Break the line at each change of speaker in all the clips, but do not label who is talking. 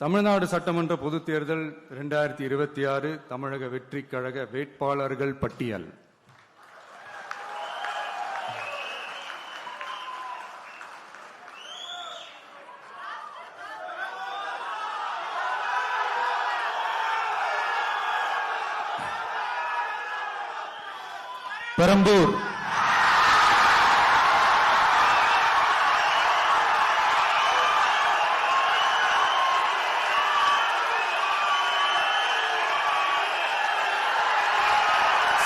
தமிழ்நாடு சட்டமன்ற பொதுத் தேர்தல் 2026 தமிழக வெற்றிக் கழக வேட்பாளர்கள் பட்டியல். பெரம்பூர்,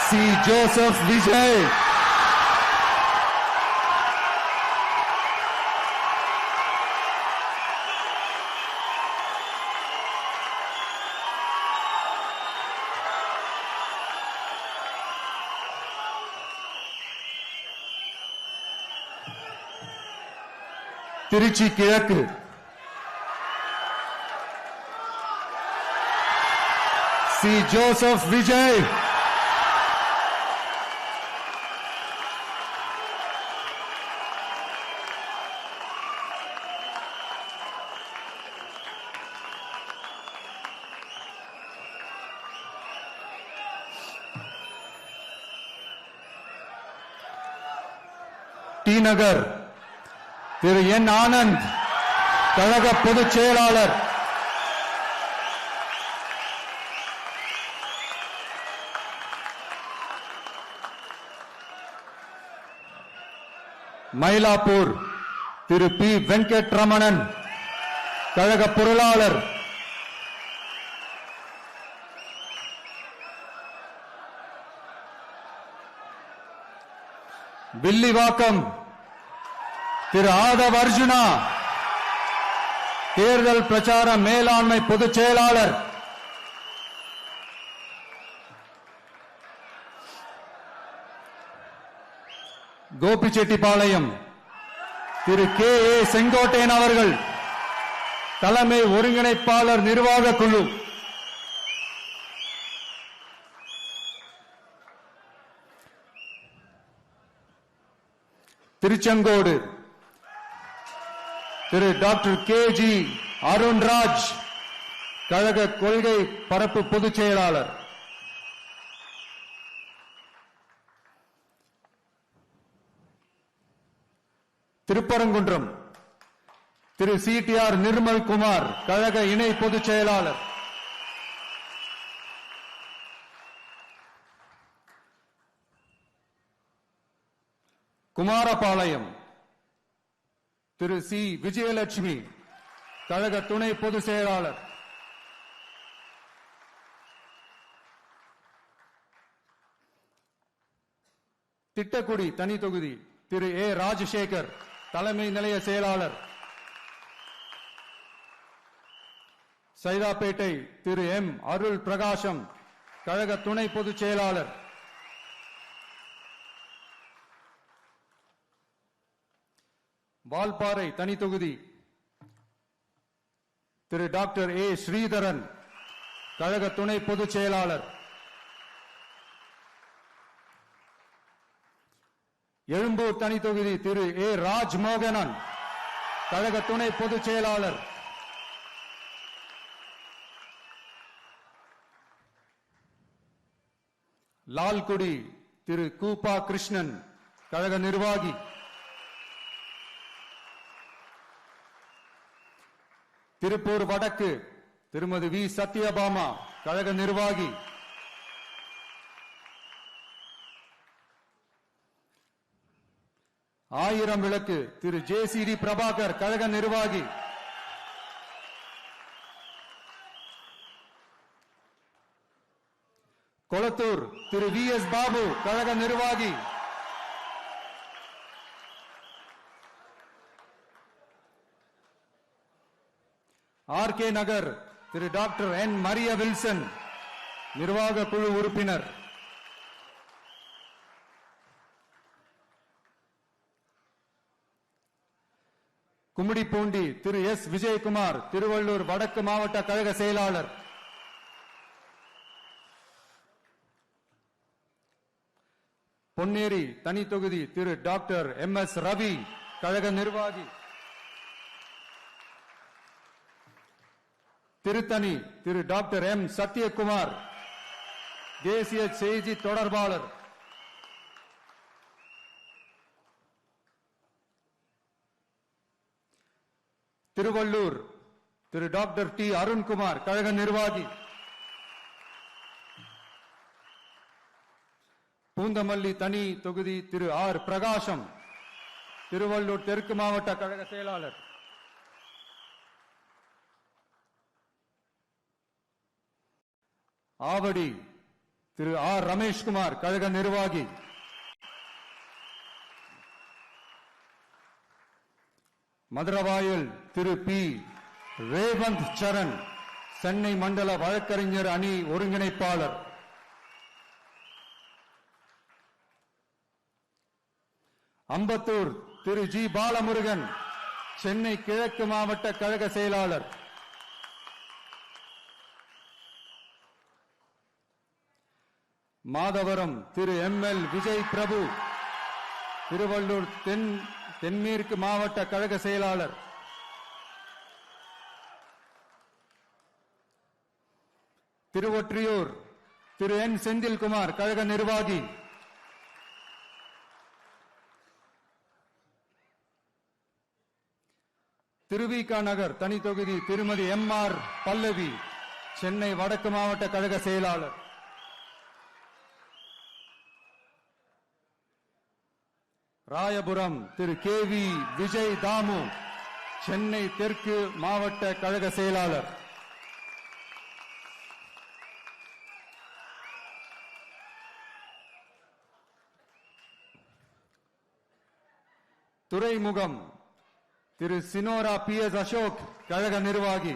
சி. ஜோசப் விஜய், திருச்சி கிழக்கு, சி. ஜோசப் விஜய், டி நகர் திரு என் ஆனந்த், கழக பொதுச் செயலாளர். மயிலாப்பூர் திரு பி. வெங்கட்ரமணன், கழக பொருளாளர். வில்லிவாக்கம் திரு ஆதவ் அர்ஜுனா, தேர்தல் பிரச்சார மேலாண்மை பொதுச் செயலாளர். கோபிச்செட்டிப்பாளையம் திரு கே. ஏ. செங்கோட்டையன் அவர்கள், தலைமை ஒருங்கிணைப்பாளர் நிர்வாக குழு. திருச்செங்கோடு திரு டாக்டர் கே. ஜி. அருண்ராஜ், கழக கொள்கை பரப்பு பொதுச் செயலாளர். திருப்பரங்குன்றம் திரு சி.டி.ஆர். நிர்மல்குமார், கழக இணை பொதுச் செயலாளர். குமாரபாளையம் திரு சி. விஜயலட்சுமி, கழக துணை பொதுச் செயலாளர். திட்டக்குடி தனி தொகுதி திரு ஏ. ராஜசேகர், தலைமை நிலைய செயலாளர். சைதாப்பேட்டை திரு எம். அருள் பிரகாசம், கழக துணை பொதுச் செயலாளர். வால்பாறை தனி தொகுதி திரு டாக்டர் ஏ. ஸ்ரீதரன், கழக துணை பொதுச் செயலாளர். எழும்பூர் தனி தொகுதி திரு ஏ. ராஜ்மோகனன், கழக துணை பொதுச் செயலாளர். லால்குடி திரு கூப்பா கிருஷ்ணன், கழக நிர்வாகி. திருப்பூர் வடக்கு திருமதி வி. சத்யபாமா, கழக நிர்வாகி. ஆயிரம் விளக்கு திரு ஜே.சி.டி. பிரபாகர், கழக நிர்வாகி. கொளத்தூர் திரு வி. எஸ். பாபு, கழக நிர்வாகி. ஆர்.கே. நகர் திரு டாக்டர் என். மரிய வில்சன், நிர்வாக குழு உறுப்பினர். கும்மிடிப்பூண்டி திரு எஸ். விஜயகுமார், திருவள்ளூர் வடக்கு மாவட்ட கழக செயலாளர். பொன்னேரி தனி தொகுதி திரு டாக்டர் எம். எஸ். ரவி, கழக நிர்வாகி. திருத்தணி திரு டாக்டர் எம் சத்யகுமார், தேசிய செய்தி தொடர்பாளர். திருவள்ளூர் திரு டாக்டர் டி அருண்குமார், கழக நிர்வாகி. பூந்தமல்லி தனி தொகுதி திரு ஆர் பிரகாசம், திருவள்ளூர் தெற்கு மாவட்ட கழக செயலாளர். ஆவடி திரு ஆர் ரமேஷ்குமார், கழக நிர்வாகி. மதுரவாயல் திரு பி ரேவந்த் சரண், சென்னை மண்டல வழக்கறிஞர் அணி ஒருங்கிணைப்பாளர். அம்பத்தூர் திரு ஜி பாலமுருகன், சென்னை கிழக்கு மாவட்ட கழக செயலாளர். மாதவரம் திரு எம் எல் விஜய் பிரபு, திருவள்ளூர் தென்மேற்கு மாவட்ட கழக செயலாளர். திருவொற்றியூர் திரு என் செந்தில்குமார், கழக நிர்வாகி. திருவிக நகர் தனி தொகுதி திருமதி எம் ஆர் பல்லவி, சென்னை வடக்கு மாவட்ட கழக செயலாளர். ராயபுரம் திரு கே வி விஜய் தாமு, சென்னை தெற்கு மாவட்ட கழக செயலாளர். துறைமுகம் திரு சினோரா பி எஸ் அசோக், கழக நிர்வாகி.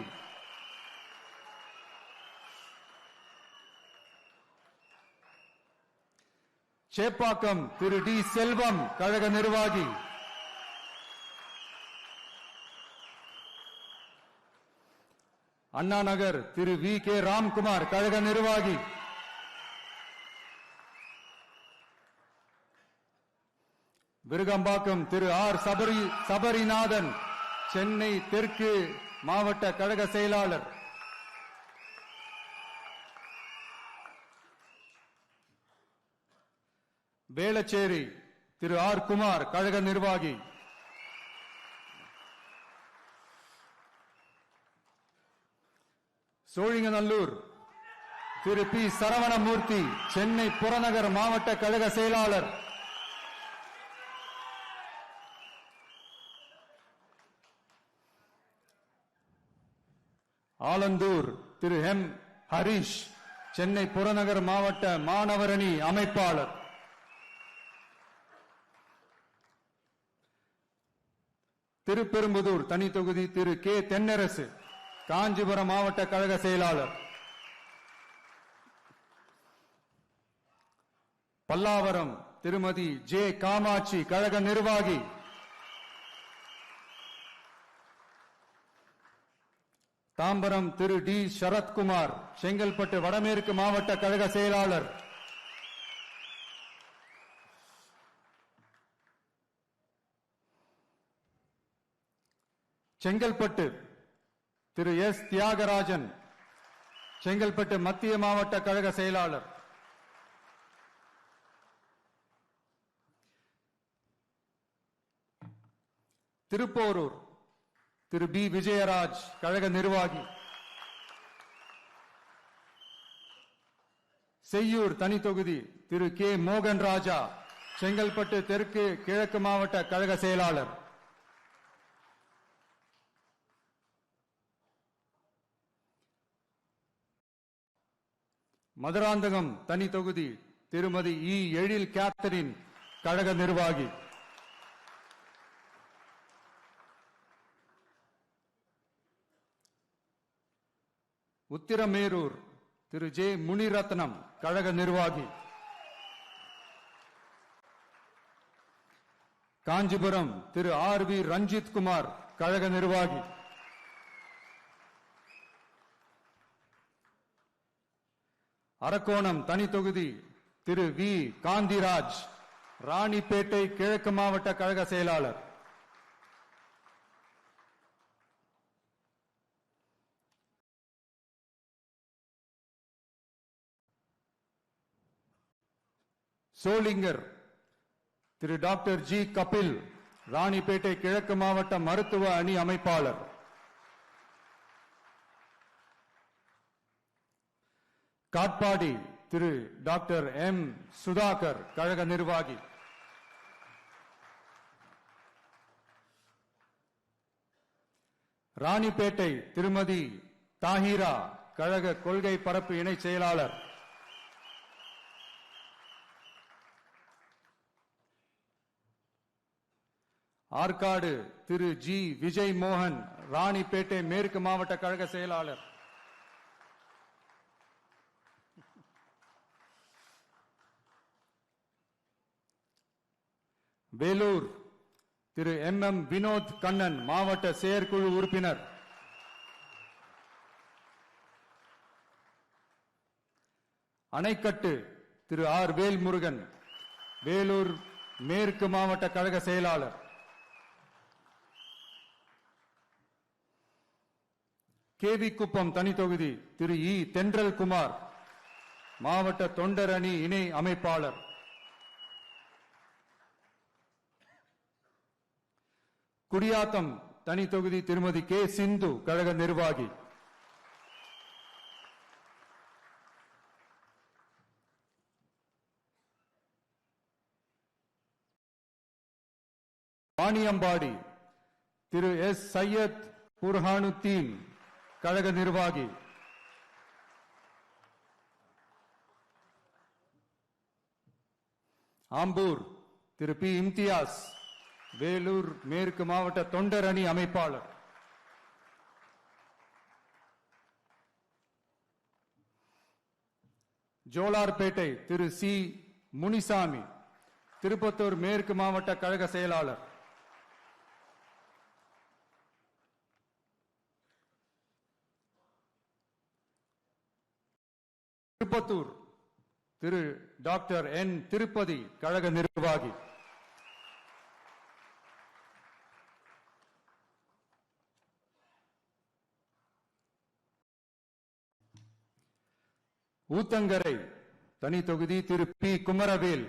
சேப்பாக்கம் திரு டி செல்வம், கழக நிர்வாகி. அண்ணா நகர் திரு வி கே ராம்குமார், கழக நிர்வாகி. விருகம்பாக்கம் திரு ஆர் சபரிநாதன், சென்னை தெற்கு மாவட்ட கழக செயலாளர். வேளச்சேரி திரு ஆர் குமார், கழக நிர்வாகி. சோழிங்கநல்லூர் திரு பி சரவணமூர்த்தி, சென்னை புறநகர் மாவட்ட கழக செயலாளர். ஆலந்தூர் திரு எம் ஹரிஷ், சென்னை புறநகர் மாவட்ட மாணவரணி அமைப்பாளர். திருப்பெரும்புதூர் தனி தொகுதி திரு கே தென்னரசு, காஞ்சிபுரம் மாவட்ட கழக செயலாளர். பல்லாவரம் திருமதி ஜே காமாட்சி, கழக நிர்வாகி. தாம்பரம் திரு டி சரத்குமார், செங்கல்பட்டு வடமேற்கு மாவட்ட கழக செயலாளர். செங்கல்பட்டு திரு எஸ் தியாகராஜன், செங்கல்பட்டு மத்திய மாவட்ட கழக செயலாளர். திருப்போரூர் திரு பி விஜயராஜ், கழக நிர்வாகி. செய்யூர் தனி தொகுதி திரு கே மோகன் ராஜா, செங்கல்பட்டு தெற்கு கிழக்கு மாவட்ட கழக செயலாளர். மதுராந்தகம் தனி தொகுதி திருமதி இ எழில் கேத்தரின், கழக நிர்வாகி. உத்திரமேரூர் திரு ஜே முனிரத்னம், கழக நிர்வாகி. காஞ்சிபுரம் திரு ஆர் வி ரஞ்சித் குமார், கழக நிர்வாகி. அரக்கோணம் தனி தொகுதி திரு வி காந்திராஜ், ராணிப்பேட்டை கிழக்கு மாவட்ட கழக செயலாளர். சோளிங்கர் திரு டாக்டர் ஜி கபில், ராணிப்பேட்டை கிழக்கு மாவட்ட மருத்துவ அணி அமைப்பாளர். காட்பாடி திரு டாக்டர் எம் சுதாகர், கழக நிர்வாகி. ராணிப்பேட்டை திருமதி தாஹிரா, கழக கொள்கை பரப்பு இணை செயலாளர். ஆற்காடு திரு ஜி விஜய் மோகன், ராணிப்பேட்டை மேற்கு மாவட்ட கழக செயலாளர். வேலூர் திரு எம் எம் வினோத் கண்ணன், மாவட்ட செயற்குழு உறுப்பினர். அணைக்கட்டு திரு ஆர் வேல்முருகன், வேலூர் மேற்கு மாவட்ட கழக செயலாளர். கேவி குப்பம் தனி தொகுதி திரு இ தென்றல் குமார், மாவட்ட தொண்டர் அணி இணை அமைப்பாளர். குடியாத்தம் தனி தொகுதி திருமதி கே சிந்து, கழக நிர்வாகி. வாணியம்பாடி திரு எஸ் சையத் புர்ஹானுத்தீன், கழக நிர்வாகி. ஆம்பூர் திரு பி இம்தியாஸ், வேலூர் மேற்கு மாவட்ட தொண்டர் அணி அமைப்பாளர். ஜோலார்பேட்டை திரு சி முனிசாமி, திருப்பத்தூர் மேற்கு மாவட்ட கழக செயலாளர். திருப்பத்தூர் திரு டாக்டர் என் திருப்பதி, கழக நிர்வாகி. ஊத்தங்கரை தனி தொகுதி திரு பி குமரவேல்,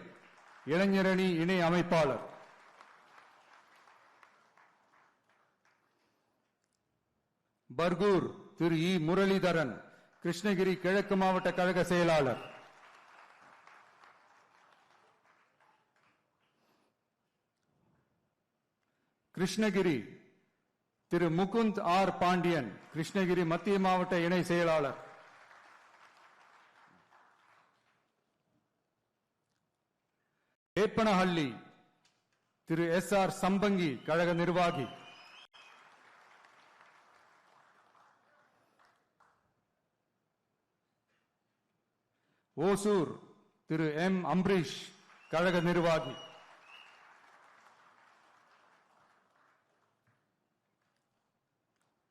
இளைஞரணி இணை அமைப்பாளர். பர்கூர் திரு இ முரளிதரன், கிருஷ்ணகிரி கிழக்கு மாவட்ட கழக செயலாளர். கிருஷ்ணகிரி திரு முகுந்த் ஆர் பாண்டியன், கிருஷ்ணகிரி மத்திய மாவட்ட இணை செயலாளர். வேப்பனஹள்ளி திரு எஸ் ஆர் சம்பங்கி, கழக நிர்வாகி. ஓசூர் திரு எம் அம்பரீஷ், கழக நிர்வாகி.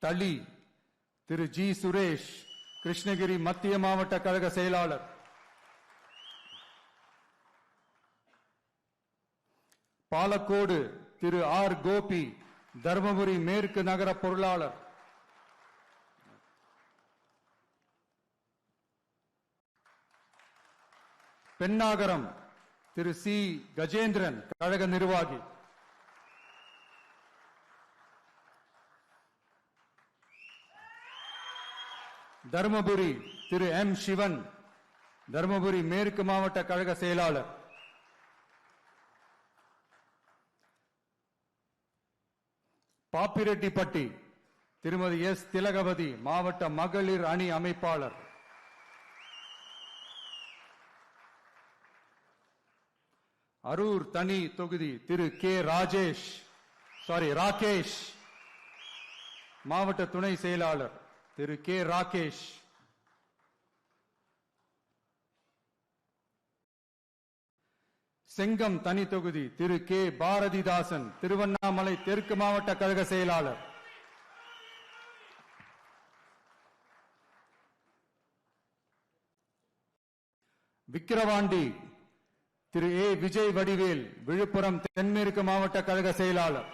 தளி திரு ஜி சுரேஷ், கிருஷ்ணகிரி மத்திய மாவட்ட கழக செயலாளர். பாலக்கோடு திரு ஆர் கோபி, தர்மபுரி மேற்கு நகர பொருளாளர். பெண்ணாகரம் திரு சி கஜேந்திரன், கழக நிர்வாகி. தர்மபுரி திரு எம் சிவன், தர்மபுரி மேற்கு மாவட்ட கழக செயலாளர். பாப்பிரெட்டிப்பட்டி திருமதி எஸ் திலகவதி, மாவட்ட மகளிர் அணி அமைப்பாளர். அரூர் தனி தொகுதி திரு கே ராகேஷ், மாவட்ட துணை செயலாளர் திரு கே ராகேஷ். செங்கம் தனி தொகுதி திரு கே பாரதிதாசன், திருவண்ணாமலை தெற்கு மாவட்ட கழக செயலாளர். விக்கிரவாண்டி திரு ஏ விஜய் வடிவேல், விழுப்புரம் தென்மேற்கு மாவட்ட கழக செயலாளர்.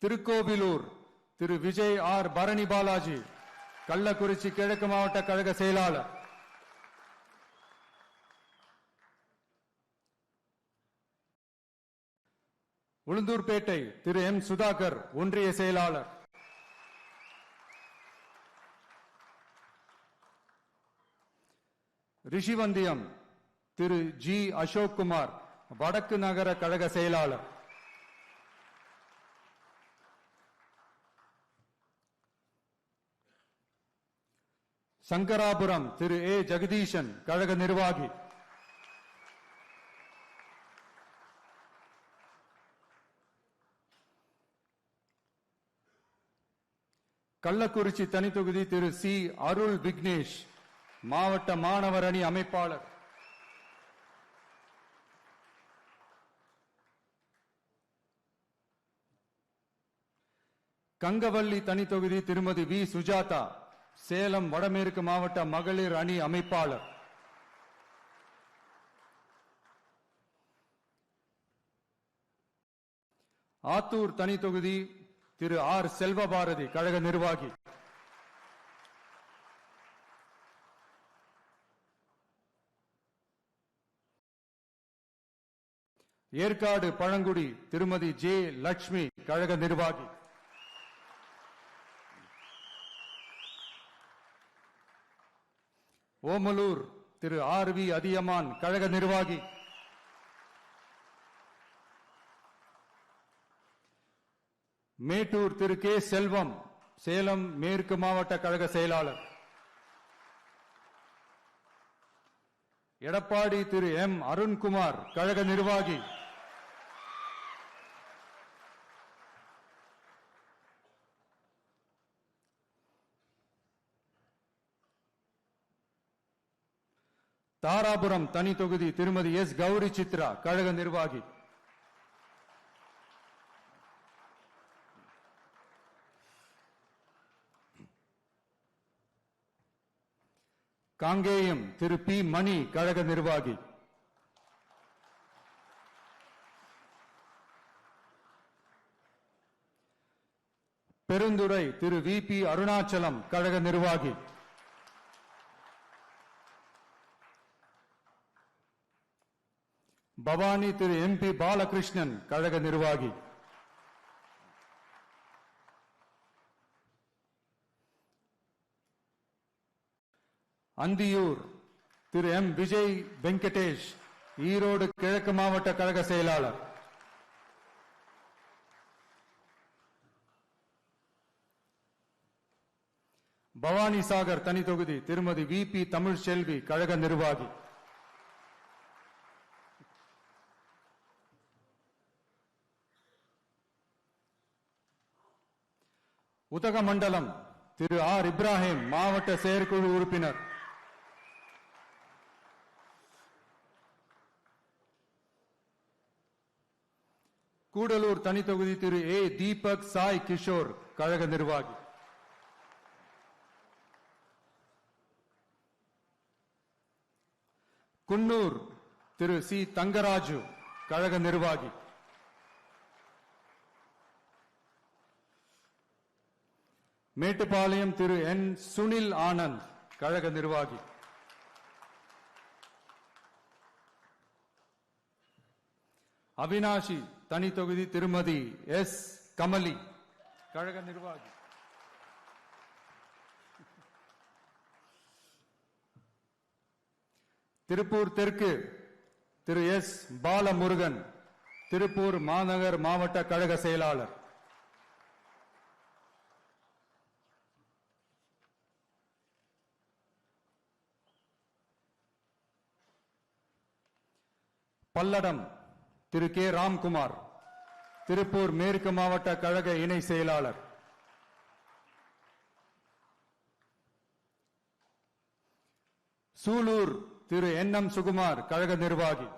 திருக்கோவிலூர் திரு விஜய் ஆர் பரணி பாலாஜி, கள்ளக்குறிச்சி கிழக்கு மாவட்ட கழக செயலாளர். உளுந்தூர்பேட்டை திரு எம் சுதாகர் ஒன்றிய செயலாளர். ரிஷிவந்தியம் திரு ஜி அசோக்குமார் வடக்கு நகர கழக செயலாளர். சங்கராபுரம் திரு ஏ ஜெகதீசன் கழக நிர்வாகி. கள்ளக்குறிச்சி தனித்தொகுதி திரு சி அருள் விக்னேஷ் மாவட்ட மாணவர் அணி அமைப்பாளர். கங்கவல்லி தனித்தொகுதி திருமதி வி சுஜாதா சேலம் வடமேற்கு மாவட்ட மகளிர் அணி அமைப்பாளர். ஆத்தூர் தனித்தொகுதி திரு ஆர் செல்வபாரதி கழக நிர்வாகி. ஏற்காடு பழங்குடி திருமதி ஜே லட்சுமி கழக நிர்வாகி. ஓமலூர் திரு ஆர் வி அதியமான் கழக நிர்வாகி. மேட்டூர் திரு கே செல்வம் சேலம் மேற்கு மாவட்ட கழக செயலாளர். எடப்பாடி திரு எம் அருண்குமார் கழக நிர்வாகி. தாராபுரம் தனி தொகுதி திருமதி எஸ் கௌரி சித்ரா கழக நிர்வாகி. காங்கேயம் திரு பி மணி கழக நிர்வாகி. பெருந்துறை திரு வி பி அருணாச்சலம் கழக நிர்வாகி. பவானி திரு எம் பி பாலகிருஷ்ணன் கழக நிர்வாகி. அந்தியூர் திரு எம் விஜய் வெங்கடேஷ் ஈரோடு கிழக்கு மாவட்ட கழக செயலாளர். பவானி சாகர் தனி தொகுதி திருமதி வி பி தமிழ்செல்வி கழக நிர்வாகி. உதகமண்டலம் திரு ஆர் இப்ராஹிம் மாவட்ட செயற்குழு உறுப்பினர். கூடலூர் தனி தொகுதி திரு ஏ தீபக் சாய் கிஷோர் கழக நிர்வாகி. குன்னூர் திரு சி தங்கராஜு கழக நிர்வாகி. மேட்டுப்பாளையம் திரு என் சுனில் ஆனந்த் கழக நிர்வாகி. அவினாஷி தனி தொகுதி திருமதி எஸ் கமலி கழக நிர்வாகி. திருப்பூர் தெற்கு திரு எஸ் பாலமுருகன் திருப்பூர் மாநகர் மாவட்ட கழக செயலாளர். பல்லடம் திரு கே ராம்குமார் திருப்பூர் மேற்கு மாவட்ட கழக இணை செயலாளர். சூலூர் திரு என் எம் சுகுமார் கழக நிர்வாகி.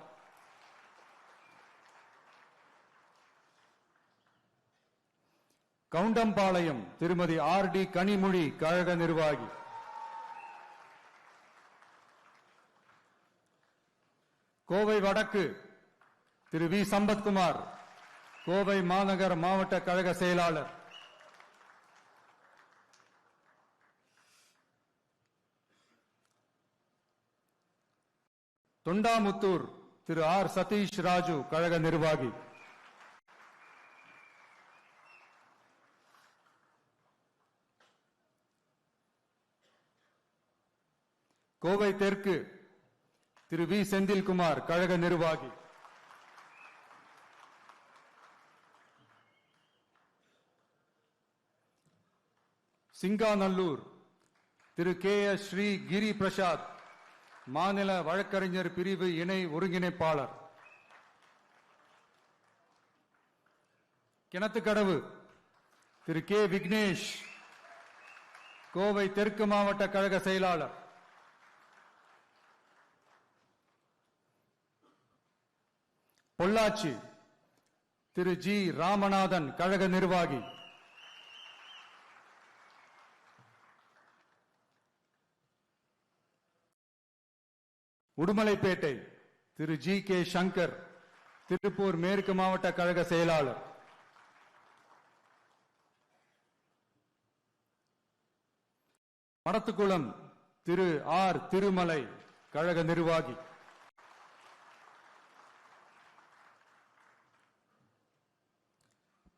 கவுண்டம்பாளையம் திருமதி ஆர் டி கனிமொழி கழக நிர்வாகி. கோவை வடக்கு திரு வி சம்பத்குமார் கோவை மாநகர மாவட்ட கழக செயலாளர். தொண்டாமுத்தூர் திரு ஆர் சதீஷ் ராஜு கழக நிர்வாகி, கோவை தெற்கு திரு வி செந்தில்குமார் கழக நிர்வாகி, சிங்காநல்லூர் திரு கே எஸ் ஸ்ரீ கிரி பிரசாத் மாநில வழக்கறிஞர் பிரிவு இணை ஒருங்கிணைப்பாளர், கிணத்துக்கடவு திரு கே விக்னேஷ் கோவை தெற்கு மாவட்ட கழக செயலாளர், பொள்ளாச்சி திரு ஜி ராமநாதன் கழக நிர்வாகி, உடுமலைப்பேட்டை திரு ஜி கே சங்கர் திருப்பூர் மேற்கு மாவட்ட கழக செயலாளர், மடத்துக்குளம் திரு ஆர் திருமலை கழக நிர்வாகி,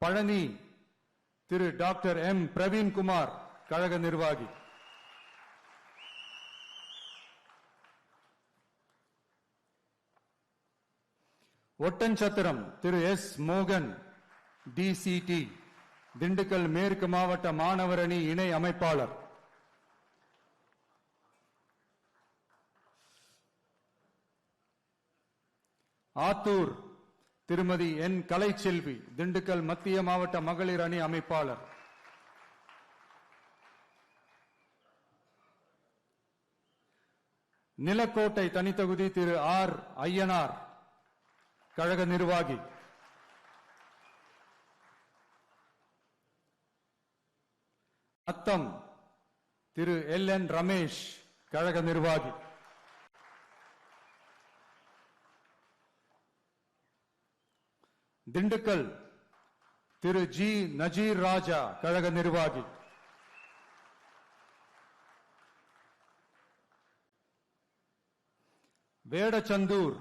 பழனி திரு டாக்டர் எம் பிரவீன்குமார் கழக நிர்வாகி, ஒட்டன்சத்திரம் திரு எஸ் மோகன் டிசிடி திண்டுக்கல் மேற்கு மாவட்ட மாணவர் அணி இணை அமைப்பாளர், ஆத்தூர் திருமதி என் கலைச்செல்வி திண்டுக்கல் மத்திய மாவட்ட மகளிர் அணி அமைப்பாளர், நிலக்கோட்டை தனித்தொகுதி திரு ஆர் ஐயனார் கழக நிர்வாகி, அத்தம் திரு எல் என் ரமேஷ் கழக நிர்வாகி, திண்டுக்கல் திரு ஜி நஜீர் ராஜா கழக நிர்வாகி, வேடச்சந்தூர்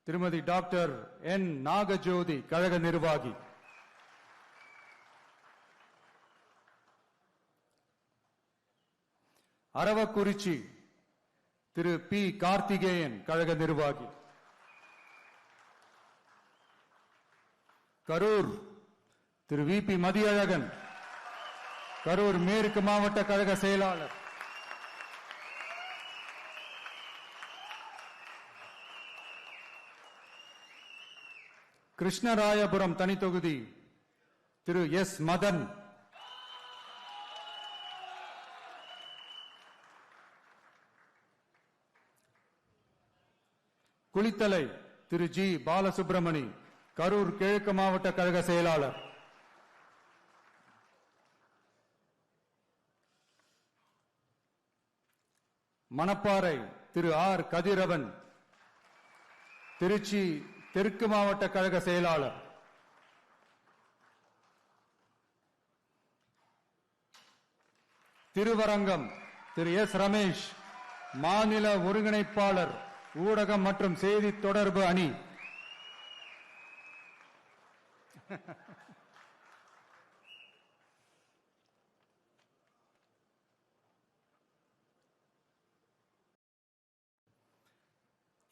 திருமதி டாக்டர் என் நாகஜோதி கழக நிர்வாகி, அரவக்குறிச்சி திரு பி கார்த்திகேயன் கழக நிர்வாகி, கரூர் திரு வி பி மதியழகன் கரூர் மேற்கு மாவட்ட கழக செயலாளர், கிருஷ்ணராயபுரம் தனித்தொகுதி திரு எஸ் மதன், குளித்தலை திரு ஜி பாலசுப்ரமணி கரூர் கிழக்கு மாவட்ட கழக செயலாளர், மணப்பாறை திரு ஆர் கதிரவன் திருச்சி தெற்கு மாவட்ட கழக செயலாளர், திருவரங்கம் திரு எஸ் ரமேஷ் மாநில ஒருங்கிணைப்பாளர் ஊடகம் மற்றும் செய்தி தொடர்பு அணி,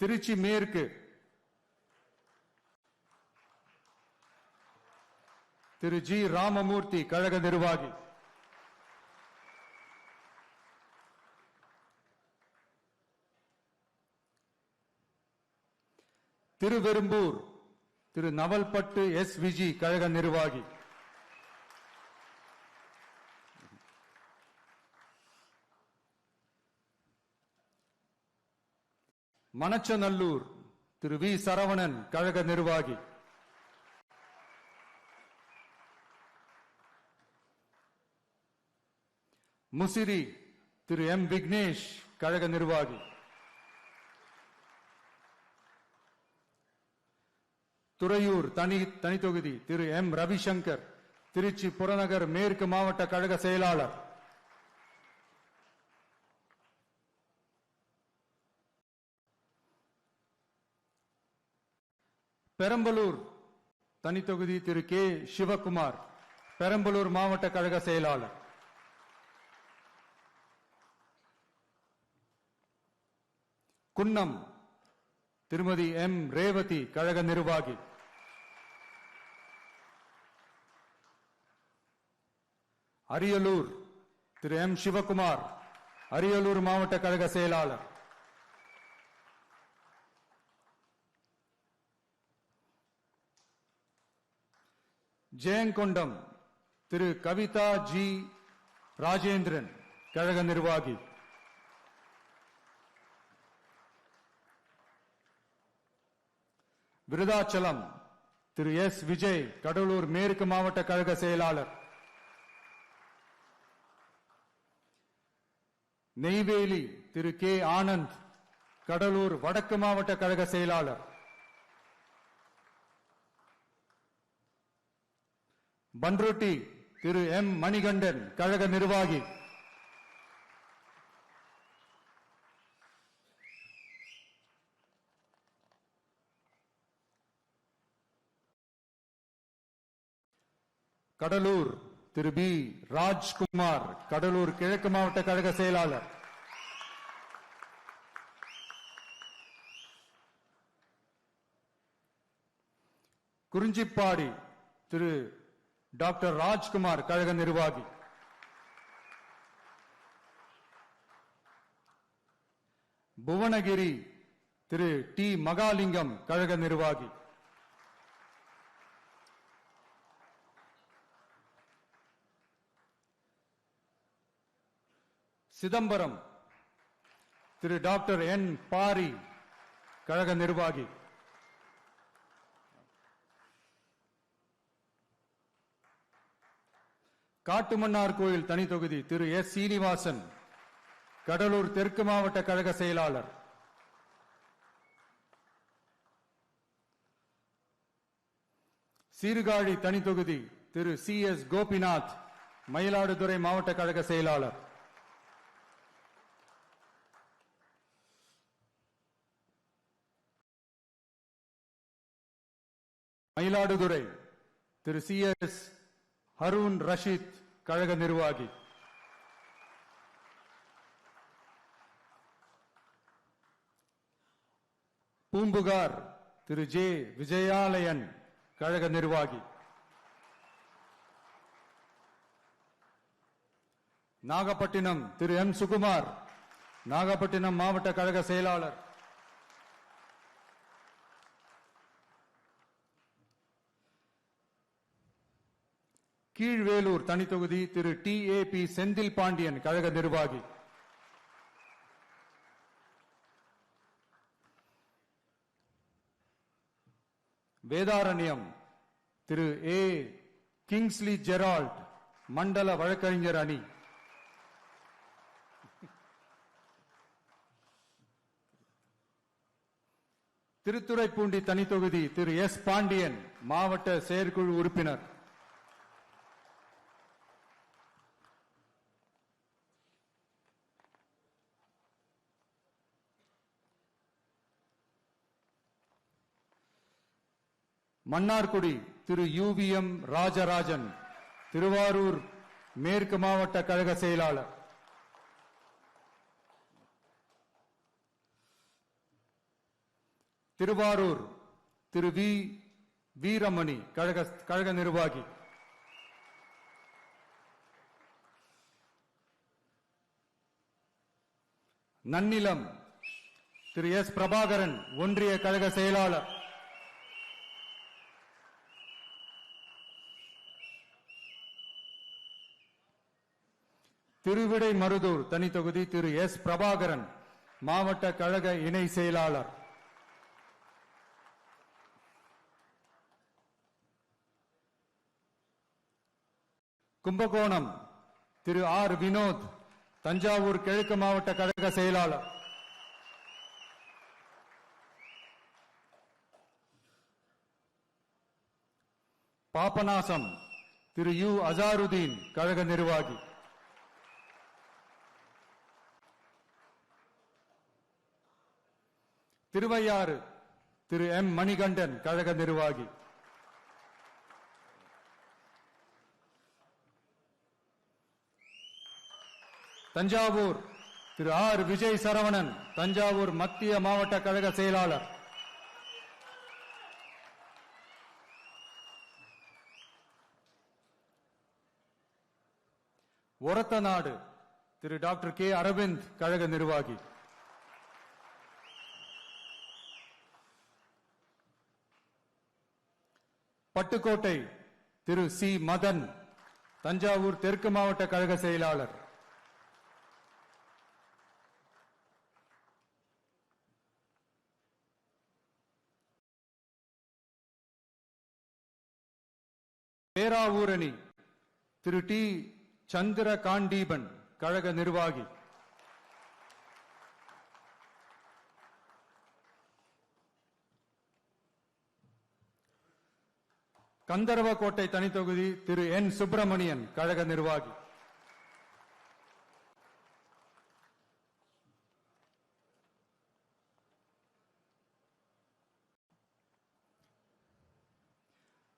திருச்சி மேற்கு திரு ஜி ராமமூர்த்தி கழக நிர்வாகி, திருவெரும்பூர் திரு நவல்பட்டு எஸ் விஜி கழக நிர்வாகி, மணச்சநல்லூர் திரு வி சரவணன் கழக நிர்வாகி, முசிறி திரு எம் விக்னேஷ் கழக நிர்வாகி, துறையூர் தனித்தொகுதி திரு எம் ரவிசங்கர் திருச்சி புறநகர் மேற்கு மாவட்ட கழக செயலாளர், பெரம்பலூர் தனித்தொகுதி திரு கே சிவகுமார், பெரம்பலூர் மாவட்ட கழக செயலாளர். குன்னம் திருமதி எம் ரேவதி, கழக நிர்வாகி. அரியலூர் திரு எம் சிவகுமார், அரியலூர் மாவட்ட கழக செயலாளர். ஜெயங்கொண்டம் திரு கவிதா ஜி ராஜேந்திரன், கழக நிர்வாகி. விருதாச்சலம் திரு எஸ் விஜய், கடலூர் மேற்கு மாவட்ட கழக செயலாளர். நெய்வேலி திரு கே ஆனந்த், கடலூர் வடக்கு மாவட்ட கழக செயலாளர். பன்ருட்டி திரு எம் மணிகண்டன், கழக நிர்வாகி. கடலூர் திரு பி ராஜ்குமார், கடலூர் கிழக்கு மாவட்ட கழக செயலாளர். குறிஞ்சிப்பாடி திரு டாக்டர் ராஜ்குமார், கழக நிர்வாகி. புவனகிரி திரு டி மகாலிங்கம், கழக நிர்வாகி. சிதம்பரம் திரு டாக்டர் என் பாரி, கழக நிர்வாகி. காட்டுமன்னார் கோயில் தனி தொகுதி திரு எஸ் சீனிவாசன், கடலூர் தெற்கு மாவட்ட கழக செயலாளர். சீர்காழி தனி தொகுதி திரு சி எஸ் கோபிநாத், மயிலாடுதுறை மாவட்ட கழக செயலாளர். மயிலாடுதுறை திரு சி எஸ் ஹரூன் ரஷீத், கழக நிர்வாகி. பூம்புகார் திரு ஜே விஜயாலயன், கழக நிர்வாகி. நாகப்பட்டினம் திரு எம் சுகுமார், நாகப்பட்டினம் மாவட்ட கழக செயலாளர். கீழ்வேலூர் தனி தொகுதி திரு டி ஏ பி செந்தில் பாண்டியன், கழக நிர்வாகி. வேதாரண்யம் திரு ஏ கிங்ஸ்லி ஜெரால்ட், மண்டல வழக்கறிஞர் அணி. திருத்துறைப்பூண்டி தனி தொகுதி திரு எஸ் பாண்டியன், மாவட்ட செயற்குழு உறுப்பினர். மன்னார்குடி திரு யுவிஎம் ராஜராஜன், திருவாரூர் மேற்கு மாவட்ட கழக செயலாளர். திருவாரூர் திரு வி வீரமணி, கழக நிர்வாகி. நன்னிலம் திரு எஸ் பிரபாகரன், ஒன்றிய கழக செயலாளர். திருவிடை மருதூர் தனி தொகுதி திரு எஸ் பிரபாகரன், மாவட்ட கழக இணை செயலாளர். கும்பகோணம் திரு ஆர் வினோத், தஞ்சாவூர் கிழக்கு மாவட்ட கழக செயலாளர். பாபநாசம் திரு யு அசாருதீன், கழக நிர்வாகி. திருவையாறு திரு எம் மணிகண்டன் கழக நிர்வாகி. தஞ்சாவூர் திரு ஆர் விஜய் சரவணன் தஞ்சாவூர் மத்திய மாவட்ட கழக செயலாளர். ஒரத்தநாடு திரு டாக்டர் கே அரவிந்த் கழக நிர்வாகி. பட்டுக்கோட்டை திரு சி மதன் தஞ்சாவூர் தெற்கு மாவட்ட கழக செயலாளர். பேராவூரணி திரு டி சந்திர காண்டீபன் கழக நிர்வாகி. கந்தர்வக்கோட்டை தனித்தொகுதி திரு என் சுப்பிரமணியன் கழக நிர்வாகி.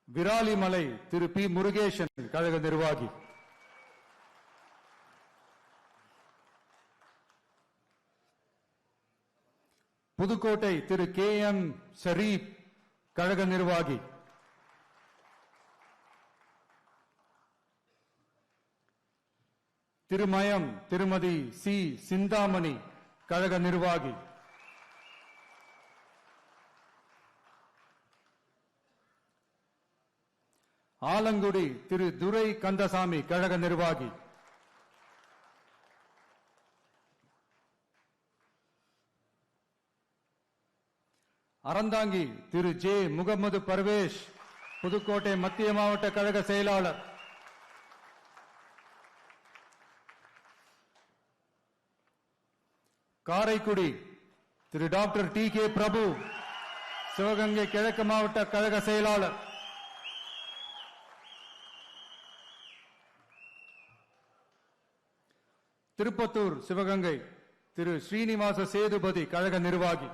விராலிமலை திரு பி முருகேசன் கழக நிர்வாகி. புதுக்கோட்டை திரு கே எம் ஷரீப் கழக நிர்வாகி. திருமயம் திருமதி சி சிந்தாமணி கழக நிர்வாகி. ஆலங்குடி திரு துரை கந்தசாமி கழக நிர்வாகி. அறந்தாங்கி திரு ஜே முகமது பர்வேஷ் புதுக்கோட்டை மத்திய மாவட்ட கழக செயலாளர். காரைக்குடி திரு டாக்டர் டி கே பிரபு சிவகங்கை கிழக்கு மாவட்ட கழக செயலாளர். திருப்பத்தூர் சிவகங்கை திரு ஸ்ரீனிவாச சேதுபதி கழக நிர்வாகி.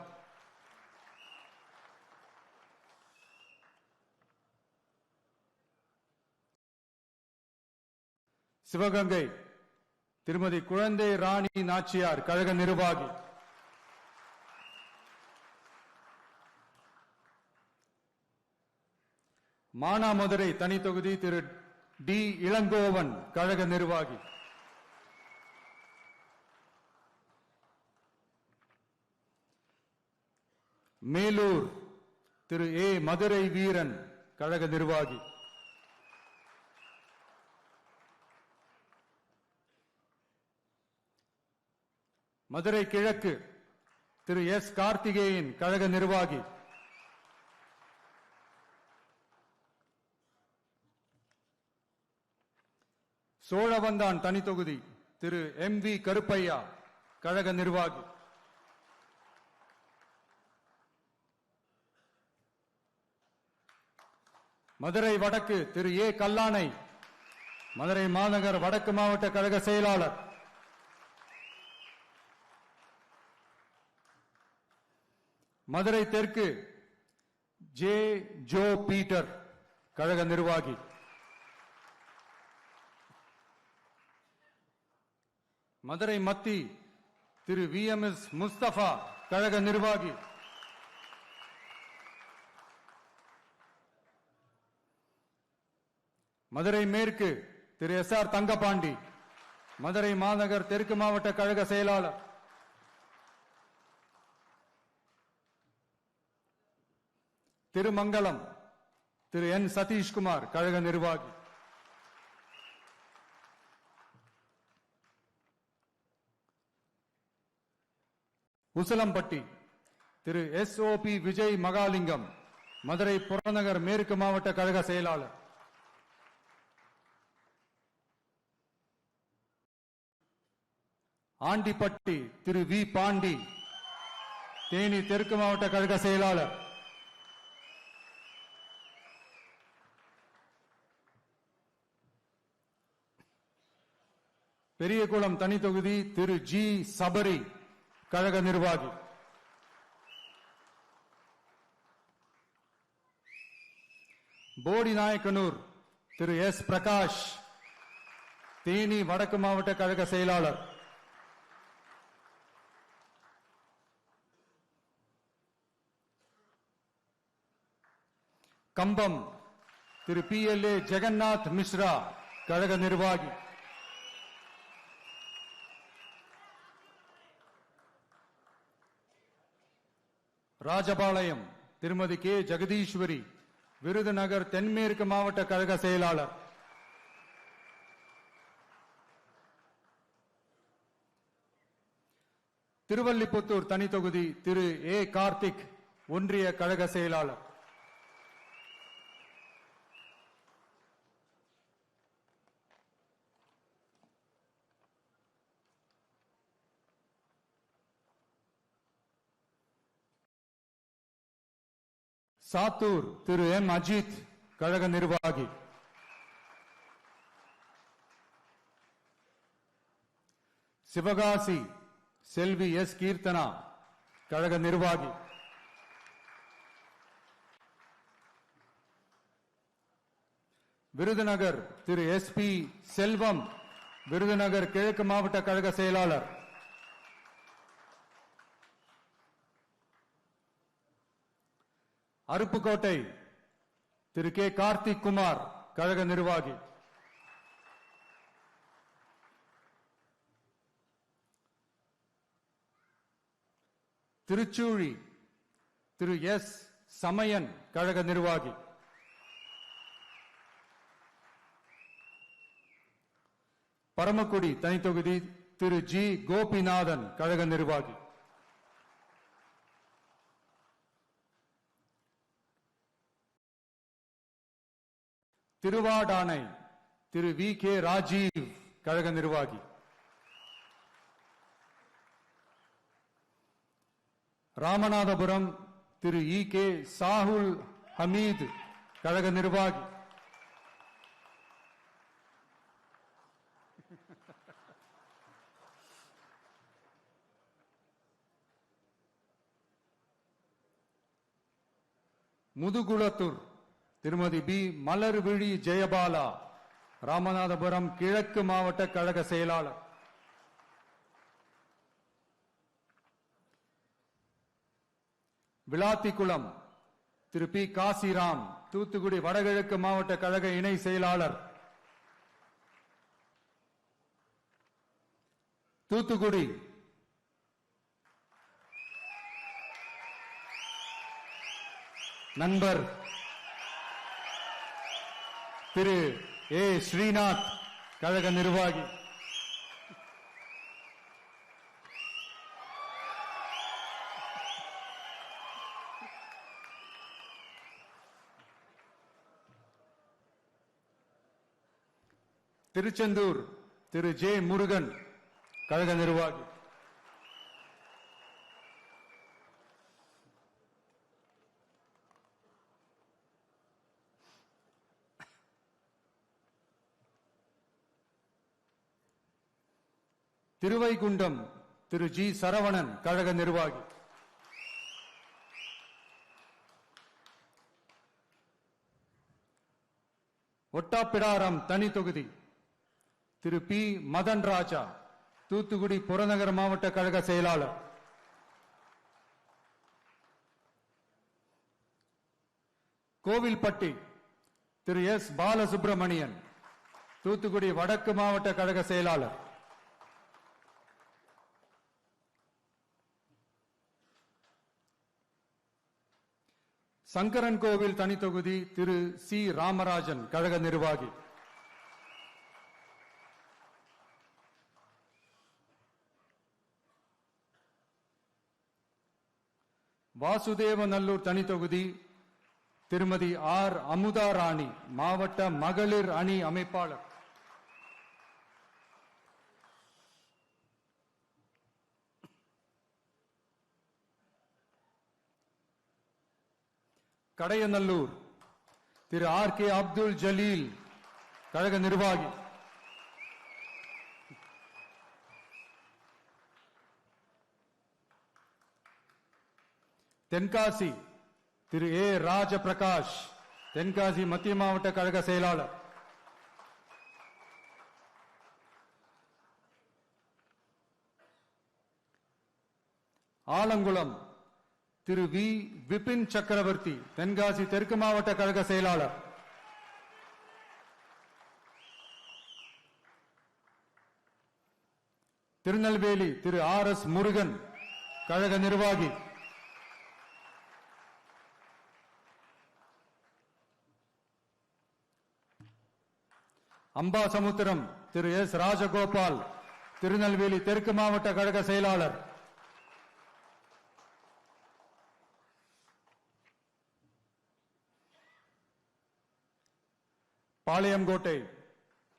சிவகங்கை திருமதி குழந்தை ராணி நாச்சியார் கழக நிர்வாகி. மானாமதுரை தனித்தொகுதி திரு டி இளங்கோவன் கழக நிர்வாகி. மேலூர் திரு ஏ மதுரை வீரன் கழக நிர்வாகி. மதுரை கிழக்கு திரு எஸ் கார்த்திகேயன் கழக நிர்வாகி. சோழவந்தான் தனித்தொகுதி திரு எம் வி கருப்பையா கழக நிர்வாகி. மதுரை வடக்கு திரு ஏ கல்லானை மதுரை மாநகர் வடக்கு மாவட்ட கழக செயலாளர். மதுரை தெற்கு ஜே ஜோ பீட்டர் கழக நிர்வாகி. மதுரை மத்தி திரு வி எம் எஸ் முஸ்தபா கழக நிர்வாகி. மதுரை மேற்கு திரு எஸ் ஆர் தங்கபாண்டி மதுரை மாநகர் தெற்கு மாவட்ட கழக செயலாளர். திருமங்கலம் திரு என் சதீஷ்குமார் கழக நிர்வாகி. Usilampatti Thiru S O P Vijay Mahalingam Madurai புறநகர் மேற்கு மாவட்ட கழக செயலாளர். ஆண்டிப்பட்டி திரு வி பாண்டி தேனி தெற்கு மாவட்ட கழக செயலாளர். பெரியகுளம் தனித்தொகுதி திரு ஜி சபரி கழக நிர்வாகி. போடிநாயக்கனூர் திரு எஸ் பிரகாஷ், தேனி வடக்கு மாவட்ட கழக செயலாளர். கம்பம் திரு PLA ஜெகநாத் மிஸ்ரா, கழக நிர்வாகி. ராஜபாளையம் திருமதி கே ஜெகதீஸ்வரி, விருதுநகர் தென்மேற்கு மாவட்ட கழக செயலாளர். திருவல்லிபுத்தூர் தனி தொகுதி திரு A கார்த்திக், ஒன்றிய கழக செயலாளர். சாத்தூர் திரு M அஜித், கழக நிர்வாகி. சிவகாசி செல்வி S கீர்த்தனா, கழக நிர்வாகி. விருதுநகர் திரு SP செல்வம், விருதுநகர் கிழக்கு மாவட்ட கழக செயலாளர். அருப்புக்கோட்டை திரு K கார்த்திக் குமார், கழக நிர்வாகி. திருச்சூழி திரு S சமயன், கழக நிர்வாகி. பரமக்குடி தனி தொகுதி திரு G கோபிநாதன், கழக நிர்வாகி. திருவாடானை திரு VK ராஜீவ், கழக நிர்வாகி. ராமநாதபுரம் திரு EK சாகுல் ஹமீத், கழக நிர்வாகி. முதுகுளத்தூர் திருமதி B மலர்விழி ஜெயபாலா, ராமநாதபுரம் கிழக்கு மாவட்ட கழக செயலாளர். விளாத்திக்குளம் திரு P காசிராம், தூத்துக்குடி வடகிழக்கு மாவட்ட கழக இணை செயலாளர். தூத்துக்குடி நண்பர் திரு A ஸ்ரீநாத், கழக நிர்வாகி. திருச்செந்தூர் திரு J முருகன், கழக நிர்வாகி. திருவைகுண்டம் திரு G சரவணன், கழக நிர்வாகி. ஒட்டாப்பிடாரம் தனி தொகுதி திரு P மதன் ராஜா, தூத்துக்குடி புறநகர் மாவட்ட கழக செயலாளர். கோவில்பட்டி திரு S பாலசுப்பிரமணியன், தூத்துக்குடி வடக்கு மாவட்ட கழக செயலாளர். சங்கரன் கோவில் தனி தொகுதி திரு C ராமராஜன், கழக நிர்வாகி. வாசுதேவநல்லூர் தனி தொகுதி திருமதி R அமுதா ராணி, மாவட்ட மகளிர் அணி அமைப்பாளர். கடையநல்லூர் திரு RK அப்துல் ஜலீல், கழக நிர்வாகி. தென்காசி திரு A ராஜபிரகாஷ், தென்காசி மத்திய மாவட்ட கழக செயலாளர். ஆலங்குளம் திரு வி விபின் சக்கரவர்த்தி, தென்காசி தெற்கு மாவட்ட கழக செயலாளர். திருநெல்வேலி திரு ஆர் எஸ் முருகன், கழக நிர்வாகி. அம்பாசமுத்திரம் திரு எஸ் ராஜகோபால், திருநெல்வேலி தெற்கு மாவட்ட கழக செயலாளர். பாளையங்கோட்டை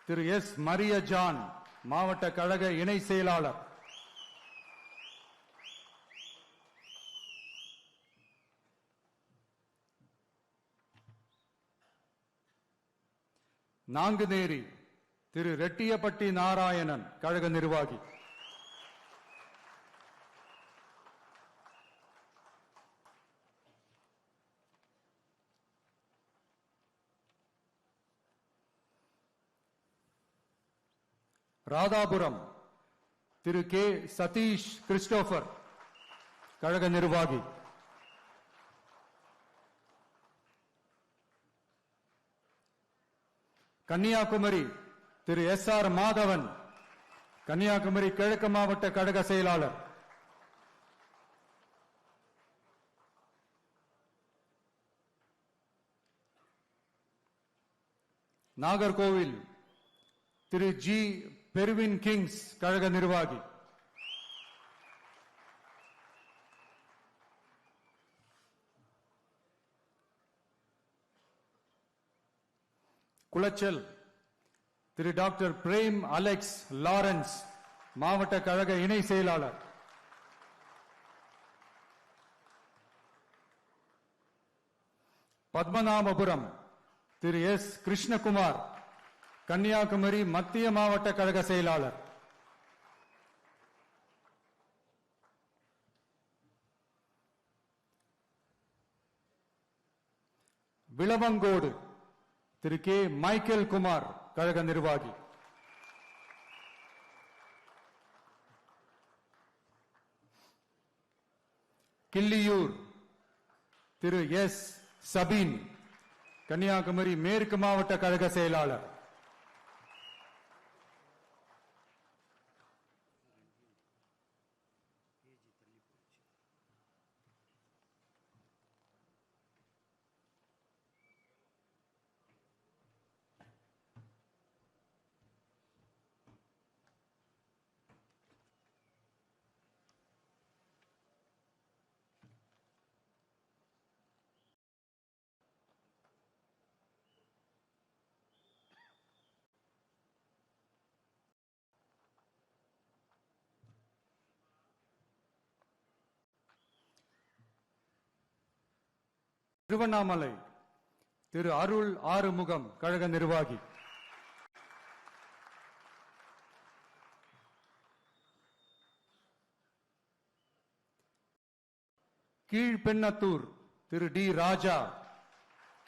திரு எஸ் மரிய ஜான், மாவட்ட கழக இணை செயலாளர். நாங்குநேரி திரு ரெட்டியப்பட்டி நாராயணன், கழக நிர்வாகி. ராதாபுரம் திரு கே சதீஷ் கிறிஸ்டோபர், கழக நிர்வாகி. கன்னியாகுமரி திரு எஸ் ஆர் மாதவன், கன்னியாகுமரி கிழக்கு மாவட்ட கழக செயலாளர். நாகர்கோவில் திரு ஜி பெர்வின் கிங்ஸ், கழக நிர்வாகி. குளச்சல் திரு டாக்டர் பிரேம் அலெக்ஸ் லாரன்ஸ், மாவட்ட கழக இணை செயலாளர். பத்மநாபபுரம் திரு எஸ் கிருஷ்ணகுமார், கன்னியாகுமரி மத்திய மாவட்ட கழக செயலாளர். விளவங்கோடு திரு கே மைக்கேல் குமார், கழக நிர்வாகி. கிள்ளியூர் திரு எஸ் சபீன், கன்னியாகுமரி மேற்கு மாவட்ட கழக செயலாளர். திருவண்ணாமலை திரு அருள் ஆறுமுகம், கழக நிர்வாகி. கீழ்பெண்ணத்தூர் திரு டி ராஜா,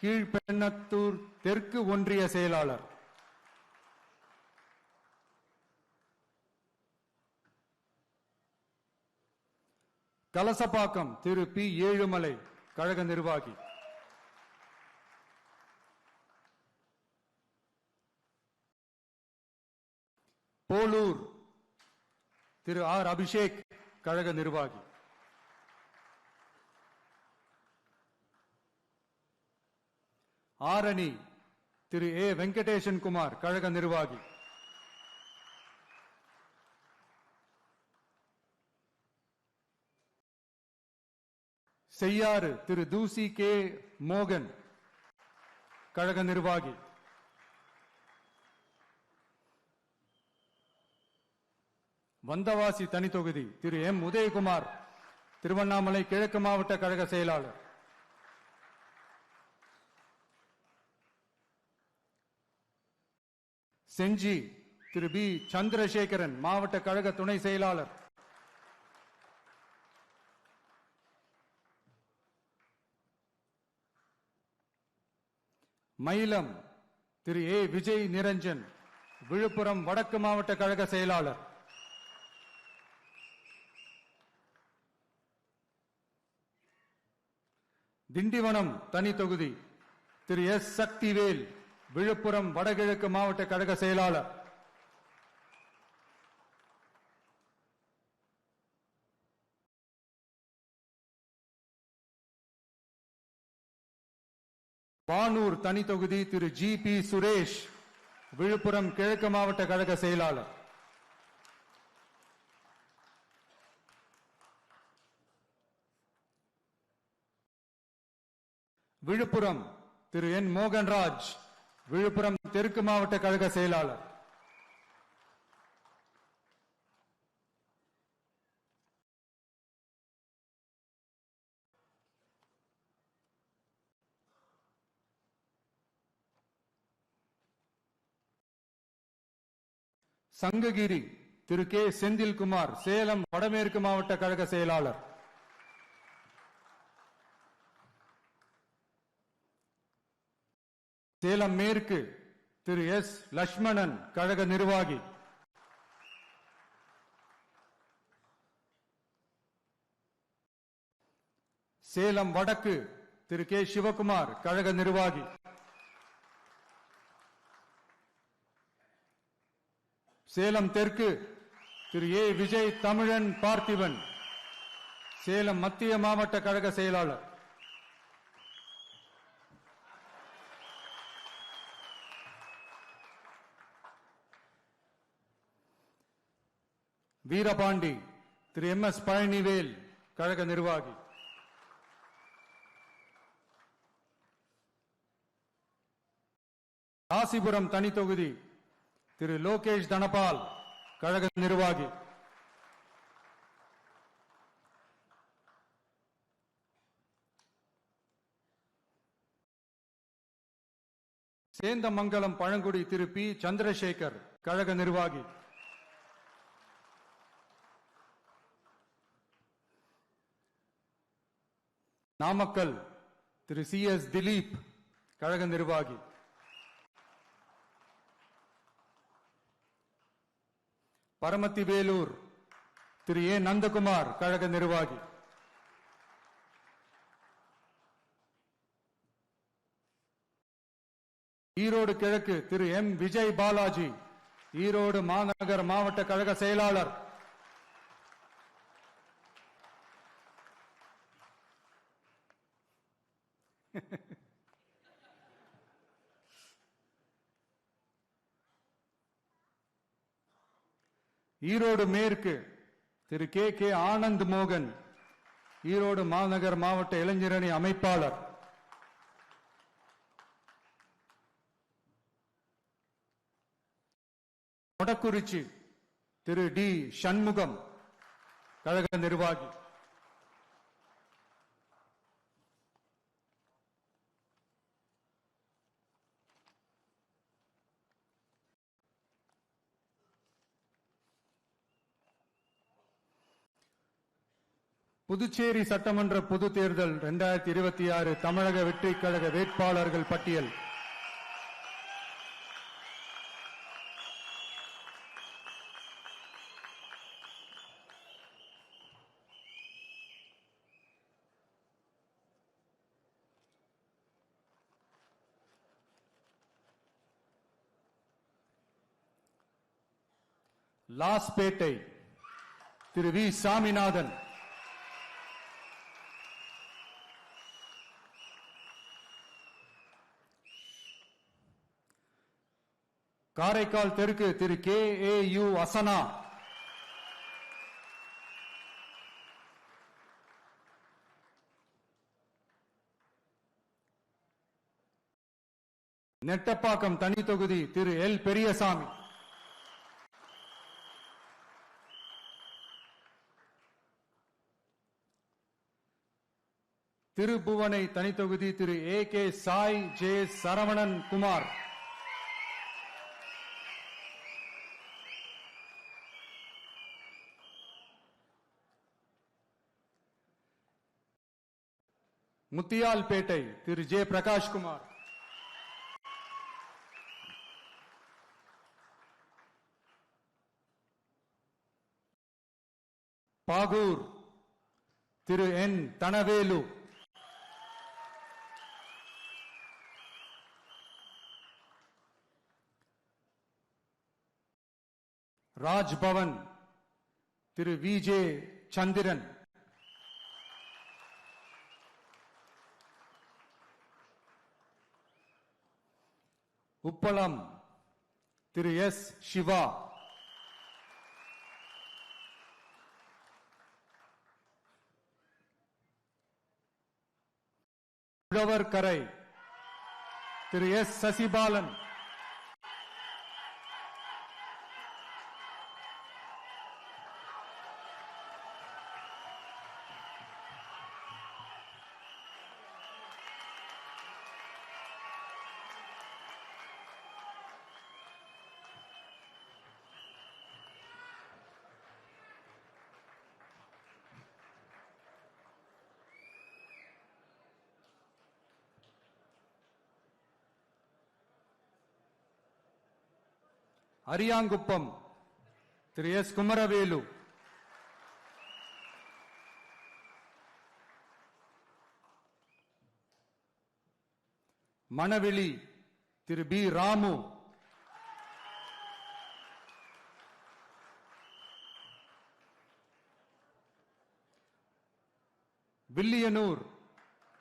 கீழ்பெண்ணத்தூர் தெற்கு ஒன்றிய செயலாளர். கலசப்பாக்கம் திரு பி ஏழுமலை, கழக நிர்வாகி. போலூர் திரு ஆர் அபிஷேக், கழக நிர்வாகி. ஆரணி திரு ஏ வெங்கடேசன் குமார், கழக நிர்வாகி. செய்யாறு திரு தூசி கே மோகன், கழக நிர்வாகி. வந்தவாசி தனி தொகுதி திரு எம் உதயகுமார், திருவண்ணாமலை கிழக்கு மாவட்ட கழக செயலாளர். செஞ்சி திரு பி சந்திரசேகரன், மாவட்ட கழக துணை செயலாளர். மயிலம் திரு ஏ விஜய் நிரஞ்சன், விழுப்புரம் வடக்கு மாவட்ட கழக செயலாளர். திண்டிவனம் தனி தொகுதி திரு எஸ் சக்திவேல், விழுப்புரம் வடகிழக்கு மாவட்ட கழக செயலாளர். வானூர் தனி தொகுதி திரு ஜி பி சுரேஷ், விழுப்புரம் கிழக்கு மாவட்ட கழக செயலாளர். விழுப்புரம் திரு என் மோகன்ராஜ், விழுப்புரம் தெற்கு மாவட்ட கழக செயலாளர். சங்ககிரி திரு கே செந்தில்குமார், சேலம் வடமேற்கு மாவட்ட கழக செயலாளர். சேலம் மேற்கு திரு எஸ் லட்சுமணன், கழக நிர்வாகி. சேலம் வடக்கு திரு கே சிவகுமார், கழக நிர்வாகி. சேலம் தெற்கு திரு ஏ விஜய் தமிழன் பார்த்திபன், சேலம் மத்திய மாவட்ட கழக செயலாளர். வீரபாண்டி திரு எம் எஸ் பழனிவேல், கழக நிர்வாகி. ராசிபுரம் தனி தொகுதி திரு லோகேஷ் தனபால், கழக நிர்வாகி. சேந்தமங்கலம் பழங்குடி திரு பி சந்திரசேகர், கழக நிர்வாகி. நாமக்கல் திரு சி எஸ் திலீப், கழக நிர்வாகி. பரமத்தி வேலூர் திரு ஏ நந்தகுமார், கழக நிர்வாகி. ஈரோடு கிழக்கு திரு எம் விஜய் பாலாஜி, ஈரோடு மாநகர் மாவட்ட கழக செயலாளர். ஈரோடு மேற்கு திரு கே கே ஆனந்த் மோகன், ஈரோடு மாநகர் மாவட்ட இளைஞரணி அமைப்பாளர். மொடக்குறிச்சி திரு டி சண்முகம், கழக நிர்வாகி. புதுச்சேரி சட்டமன்ற பொது தேர்தல் 2026 தமிழக வெற்றி கழக வேட்பாளர்கள் பட்டியல். லாஸ்பேட்டை திரு வி சாமிநாதன், காரைக்கால் தெற்கு Thiru K A U Asana, Nettapakkam தனி தொகுதி திரு எல் பெரியசாமி, திருபுவனை தனி தொகுதி Thiru A K Sai J Saravanan Kumar, Muthialpet Thiru J Prakashkumar, Bahour Thiru N Dhanavelu, Raj Bhavan Thiru V J Chandran, Uppalam Thiru S Siva, Oulgaret Thiru S Sasibalan, Ariyankuppam Thiru S Kumaravelu, Manavely Thiru P Ramu, Villianur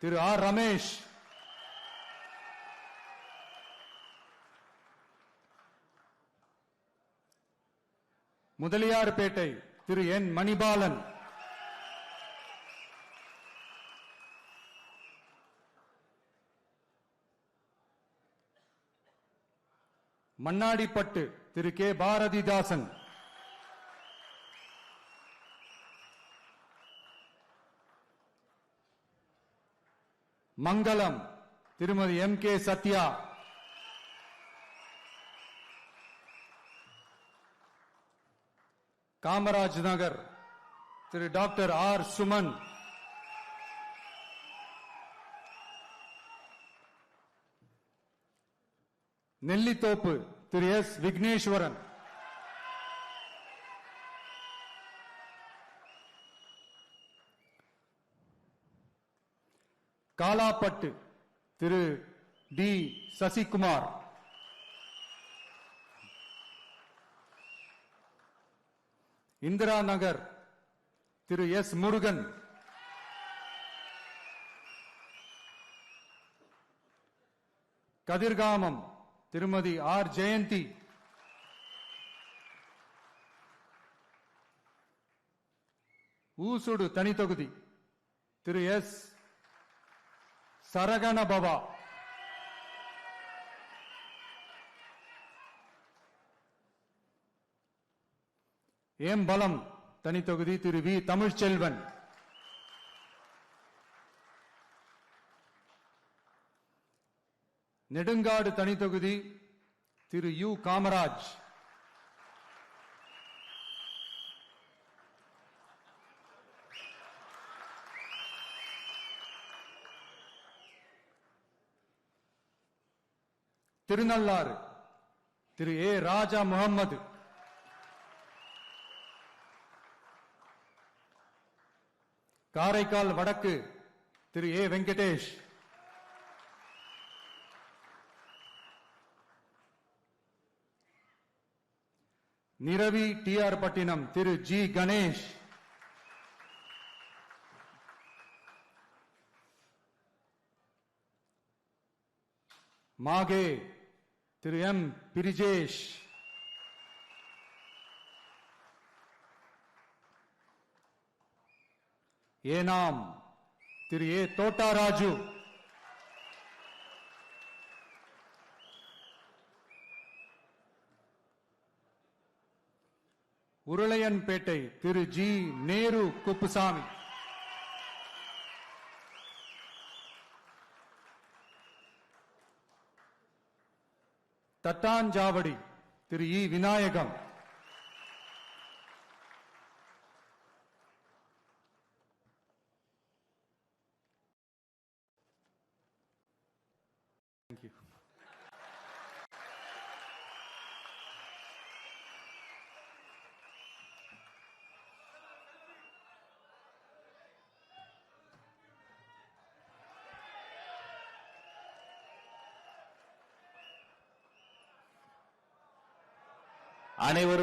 Thiru R Ramesh, Mudaliarpet Thiru N Manibalan, Mannadipet Thiru K Bharathidasan, மங்களம் திருமதி எம் கே சத்யா, காமராஜ் நகர் திரு டாக்டர் ஆர் சுமன், நெல்லித்தோப்பு திரு எஸ் விக்னேஸ்வரன், காலாப்பட்டு திரு டி சசிகுமார், இந்திரா நகர் திரு எஸ் முருகன், கதிர்காமம் திருமதி ஆர் ஜெயந்தி, ஊசுடு தனி தொகுதி திரு எஸ் சரகணபவா, ஏம்பலம் தனி தொகுதி திரு வி தமிழ்ச்செல்வன், நெடுங்காடு தனி தொகுதி திரு யு காமராஜ், திருநள்ளாறு திரு ஏ ராஜா முகம்மது, காரைக்கால் வடக்கு திரு ஏ வெங்கடேஷ், நிரவி டி ஆர் பட்டினம் திரு ஜி கணேஷ், மாகே திரு எம் பிரிஜேஷ், ஏனாம் திரு ஏ தோட்டாராஜு, உருளையன்பேட்டை திரு ஜி நேரு குப்புசாமி, தட்டாஞ்சாவடி திரு இ விநாயகம்,
அனைவரும்